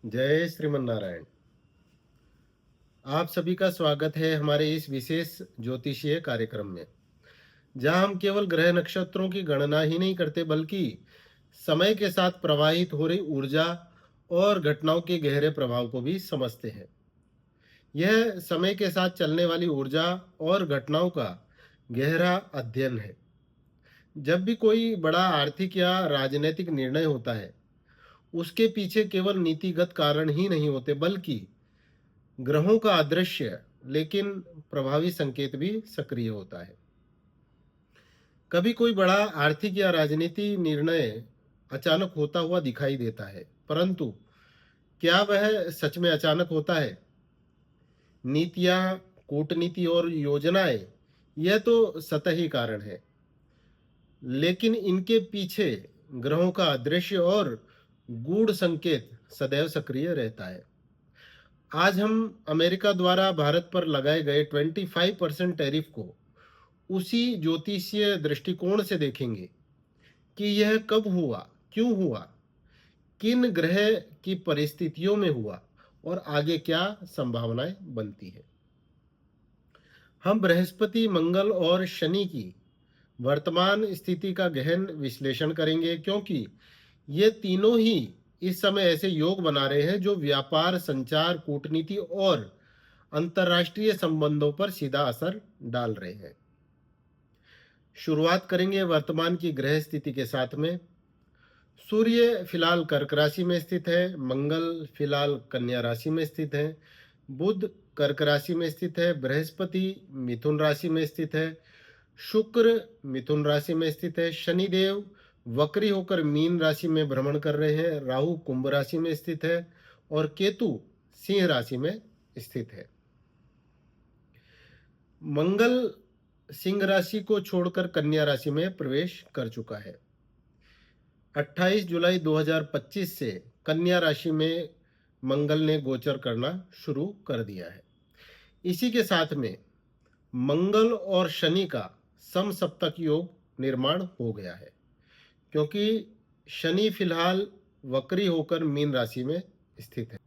जय श्रीमन नारायण। आप सभी का स्वागत है हमारे इस विशेष ज्योतिषीय कार्यक्रम में, जहां हम केवल ग्रह नक्षत्रों की गणना ही नहीं करते बल्कि समय के साथ प्रवाहित हो रही ऊर्जा और घटनाओं के गहरे प्रभाव को भी समझते हैं। यह समय के साथ चलने वाली ऊर्जा और घटनाओं का गहरा अध्ययन है। जब भी कोई बड़ा आर्थिक या राजनीतिक निर्णय होता है, उसके पीछे केवल नीतिगत कारण ही नहीं होते बल्कि ग्रहों का अदृश्य लेकिन प्रभावी संकेत भी सक्रिय होता है। कभी कोई बड़ा आर्थिक या राजनीति निर्णय अचानक होता हुआ दिखाई देता है, परंतु क्या वह सच में अचानक होता है? नीतियां, कूटनीति और योजनाएं यह तो सतही कारण है, लेकिन इनके पीछे ग्रहों का अदृश्य और गूढ़ संकेत सदैव सक्रिय रहता है। आज हम अमेरिका द्वारा भारत पर लगाए गए 25% टैरिफ को उसी ज्योतिषीय दृष्टिकोण से देखेंगे कि यह कब हुआ, क्यों हुआ, किन ग्रह की परिस्थितियों में हुआ और आगे क्या संभावनाएं बनती है। हम बृहस्पति, मंगल और शनि की वर्तमान स्थिति का गहन विश्लेषण करेंगे, क्योंकि ये तीनों ही इस समय ऐसे योग बना रहे हैं जो व्यापार, संचार, कूटनीति और अंतर्राष्ट्रीय संबंधों पर सीधा असर डाल रहे हैं। शुरुआत करेंगे वर्तमान की ग्रह स्थिति के साथ में। सूर्य फिलहाल कर्क राशि में स्थित है, मंगल फिलहाल कन्या राशि में स्थित है, बुध कर्क राशि में स्थित है, बृहस्पति मिथुन राशि में स्थित है, शुक्र मिथुन राशि में स्थित है, शनिदेव वक्री होकर मीन राशि में भ्रमण कर रहे हैं, राहु कुंभ राशि में स्थित है और केतु सिंह राशि में स्थित है। मंगल सिंह राशि को छोड़कर कन्या राशि में प्रवेश कर चुका है। 28 जुलाई 2025 से कन्या राशि में मंगल ने गोचर करना शुरू कर दिया है। इसी के साथ में मंगल और शनि का समसप्तक योग निर्माण हो गया है, क्योंकि शनि फिलहाल वक्री होकर मीन राशि में स्थित है।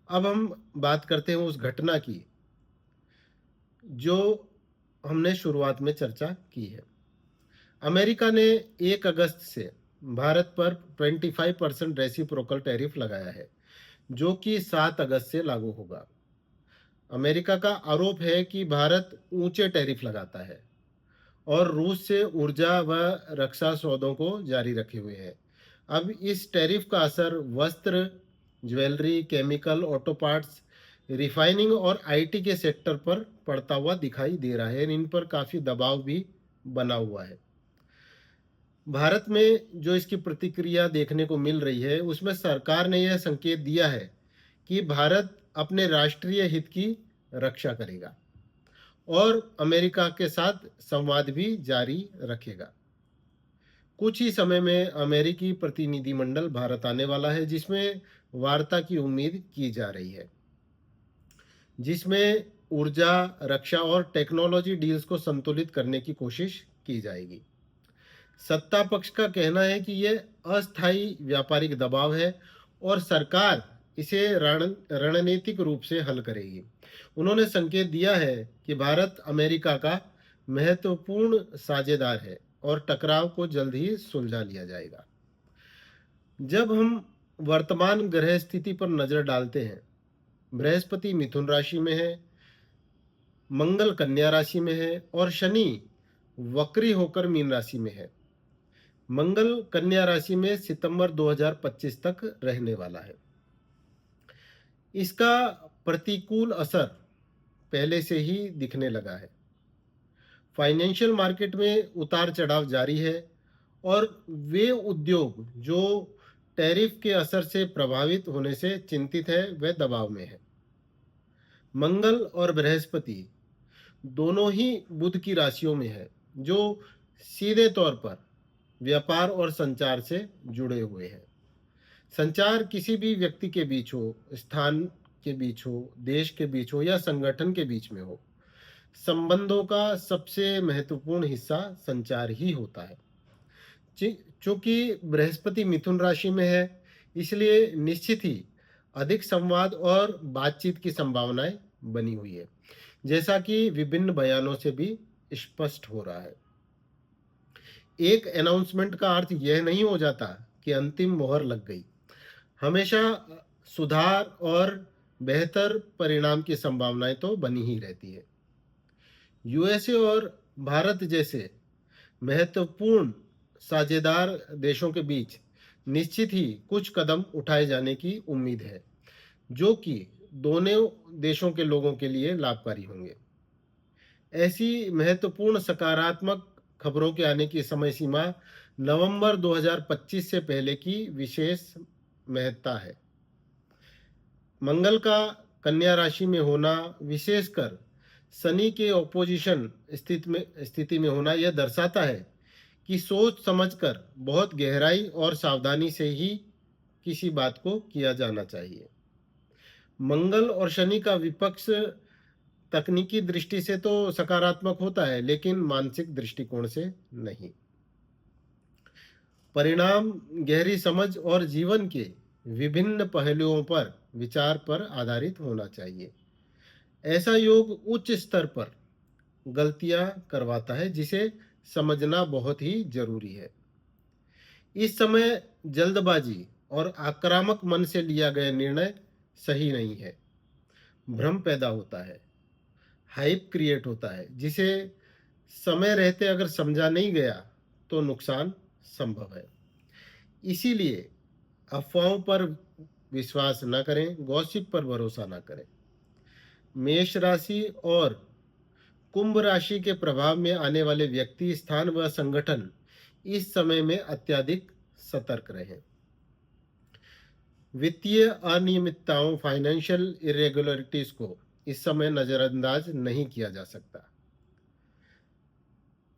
अब हम बात करते हैं उस घटना की जो हमने शुरुआत में चर्चा की है। अमेरिका ने 1 अगस्त से भारत पर 25% रेसिप्रोकल टैरिफ लगाया है, जो कि 7 अगस्त से लागू होगा। अमेरिका का आरोप है कि भारत ऊंचे टैरिफ लगाता है और रूस से ऊर्जा व रक्षा सौदों को जारी रखे हुए है। अब इस टैरिफ का असर वस्त्र, jewellery, chemical, auto parts, refining और आईटी के सेक्टर पर पड़ता हुआ दिखाई दे रहा है। इन पर काफ़ी दबाव भी बना हुआ है। भारत में जो इसकी प्रतिक्रिया देखने को मिल रही है, उसमें सरकार ने यह संकेत दिया है कि भारत अपने राष्ट्रीय हित की रक्षा करेगा और अमेरिका के साथ संवाद भी जारी रखेगा। कुछ ही समय में अमेरिकी प्रतिनिधिमंडल भारत आने वाला है, जिसमें वार्ता की उम्मीद की जा रही है, जिसमें ऊर्जा, रक्षा और टेक्नोलॉजी डील्स को संतुलित करने की कोशिश की जाएगी। सत्ता पक्ष का कहना है कि यह अस्थायी व्यापारिक दबाव है और सरकार इसे रणनीतिक रूप से हल करेगी। उन्होंने संकेत दिया है कि भारत अमेरिका का महत्वपूर्ण साझेदार है और टकराव को जल्द ही सुलझा लिया जाएगा। जब हम वर्तमान ग्रह स्थिति पर नजर डालते हैं, बृहस्पति मिथुन राशि में है, मंगल कन्या राशि में है और शनि वक्री होकर मीन राशि में है। मंगल कन्या राशि में सितंबर 2025 तक रहने वाला है। इसका प्रतिकूल असर पहले से ही दिखने लगा है। फाइनेंशियल मार्केट में उतार चढ़ाव जारी है और वे उद्योग जो टैरिफ के असर से प्रभावित होने से चिंतित है, वे दबाव में है। मंगल और बृहस्पति दोनों ही बुध की राशियों में है, जो सीधे तौर पर व्यापार और संचार से जुड़े हुए हैं। संचार किसी भी व्यक्ति के बीच हो, स्थान के बीच हो, देश के बीच हो या संगठन के बीच में हो, संबंधों का सबसे महत्वपूर्ण हिस्सा संचार ही होता है। चूंकि बृहस्पति मिथुन राशि में है, इसलिए निश्चित ही अधिक संवाद और बातचीत की संभावनाएं बनी हुई है, जैसा कि विभिन्न बयानों से भी स्पष्ट हो रहा है। एक अनाउंसमेंट का अर्थ यह नहीं हो जाता कि अंतिम मोहर लग गई। हमेशा सुधार और बेहतर परिणाम की संभावनाएं तो बनी ही रहती है। यूएसए और भारत जैसे महत्वपूर्ण साझेदार देशों के बीच निश्चित ही कुछ कदम उठाए जाने की उम्मीद है, जो कि दोनों देशों के लोगों के लिए लाभकारी होंगे। ऐसी महत्वपूर्ण सकारात्मक खबरों के आने की समय सीमा नवंबर 2025 से पहले की विशेष महत्ता है। मंगल का कन्या राशि में होना, विशेषकर शनि के ऑपोजिशन स्थिति में होना, यह दर्शाता है कि सोच समझकर बहुत गहराई और सावधानी से ही किसी बात को किया जाना चाहिए। मंगल और शनि का विपक्ष तकनीकी दृष्टि से तो सकारात्मक होता है, लेकिन मानसिक दृष्टिकोण से नहीं। परिणाम गहरी समझ और जीवन के विभिन्न पहलुओं पर विचार पर आधारित होना चाहिए। ऐसा योग उच्च स्तर पर गलतियां करवाता है, जिसे समझना बहुत ही जरूरी है। इस समय जल्दबाजी और आक्रामक मन से लिया गया निर्णय सही नहीं है। भ्रम पैदा होता है, हाइप क्रिएट होता है, जिसे समय रहते अगर समझा नहीं गया तो नुकसान संभव है। इसीलिए अफवाहों पर विश्वास न करें, गॉसिप पर भरोसा न करें। मेष राशि और कुंभ राशि के प्रभाव में आने वाले व्यक्ति, स्थान व संगठन इस समय में अत्यधिक सतर्क रहें। वित्तीय अनियमितताओं, फाइनेंशियल इरेगुलरिटीज को इस समय नजरअंदाज नहीं किया जा सकता।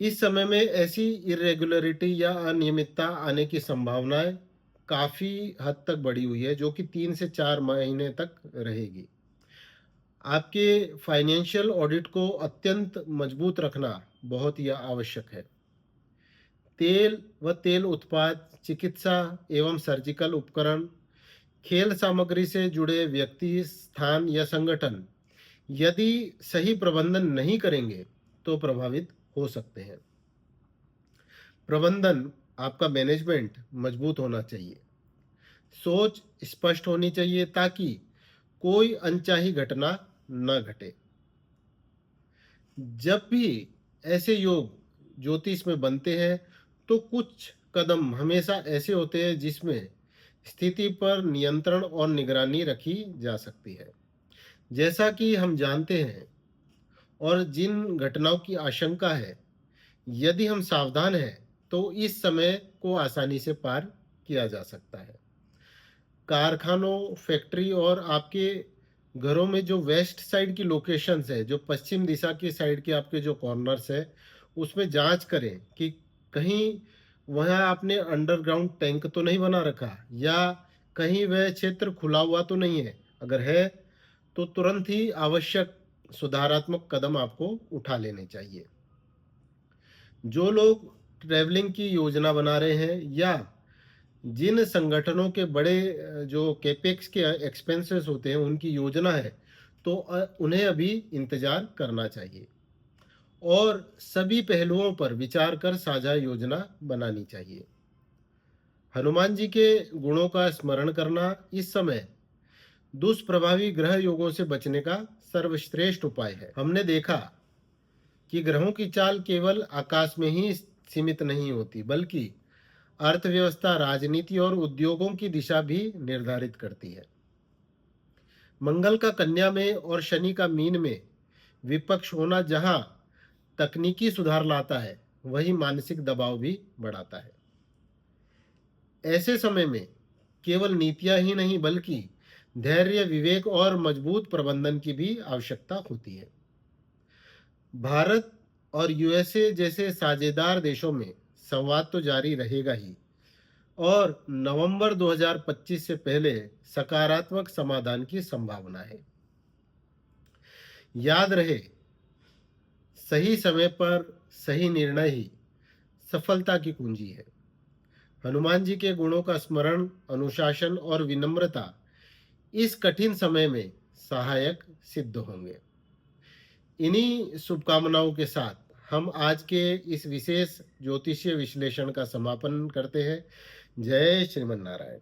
इस समय में ऐसी इरेगुलरिटी या अनियमितता आने की संभावनाएं काफी हद तक बढ़ी हुई है, जो कि 3 से 4 महीने तक रहेगी। आपके फाइनेंशियल ऑडिट को अत्यंत मजबूत रखना बहुत ही आवश्यक है। तेल व तेल उत्पाद, चिकित्सा एवं सर्जिकल उपकरण, खेल सामग्री से जुड़े व्यक्ति, स्थान या संगठन यदि सही प्रबंधन नहीं करेंगे तो प्रभावित हो सकते हैं। प्रबंधन, आपका मैनेजमेंट मजबूत होना चाहिए। सोच स्पष्ट होनी चाहिए ताकि कोई अनचाही घटना न घटे। जब भी ऐसे योग ज्योतिष में बनते हैं तो कुछ कदम हमेशा ऐसे होते हैं जिसमें स्थिति पर नियंत्रण और निगरानी रखी जा सकती है। जैसा कि हम जानते हैं, और जिन घटनाओं की आशंका है, यदि हम सावधान हैं तो इस समय को आसानी से पार किया जा सकता है। कारखानों, फैक्ट्री और आपके घरों में जो वेस्ट साइड की लोकेशंस है, जो पश्चिम दिशा की साइड के आपके जो कॉर्नर्स है, उसमें जांच करें कि कहीं वहाँ आपने अंडरग्राउंड टैंक तो नहीं बना रखा, या कहीं वह क्षेत्र खुला हुआ तो नहीं है। अगर है तो तुरंत ही आवश्यक सुधारात्मक कदम आपको उठा लेने चाहिए। जो लोग ट्रैवलिंग की योजना बना रहे हैं या जिन संगठनों के बड़े जो केपेक्स के एक्सपेंसेस होते हैं उनकी योजना है, तो उन्हें अभी इंतजार करना चाहिए और सभी पहलुओं पर विचार कर साझा योजना बनानी चाहिए। हनुमान जी के गुणों का स्मरण करना इस समय दुष्प्रभावी ग्रह योगों से बचने का सर्वश्रेष्ठ उपाय है। हमने देखा कि ग्रहों की चाल केवल आकाश में ही सीमित नहीं होती, बल्कि अर्थव्यवस्था, राजनीति और उद्योगों की दिशा भी निर्धारित करती है। मंगल का कन्या में और शनि का मीन में विपक्ष होना जहां तकनीकी सुधार लाता है, वही मानसिक दबाव भी बढ़ाता है। ऐसे समय में केवल नीतियां ही नहीं, बल्कि धैर्य, विवेक और मजबूत प्रबंधन की भी आवश्यकता होती है। भारत और यूएसए जैसे साझेदार देशों में संवाद तो जारी रहेगा ही, और नवंबर 2025 से पहले सकारात्मक समाधान की संभावना है। याद रहे, सही समय पर सही निर्णय ही सफलता की कुंजी है। हनुमान जी के गुणों का स्मरण, अनुशासन और विनम्रता इस कठिन समय में सहायक सिद्ध होंगे। इन्हीं शुभकामनाओं के साथ हम आज के इस विशेष ज्योतिषीय विश्लेषण का समापन करते हैं। जय श्रीमन नारायण।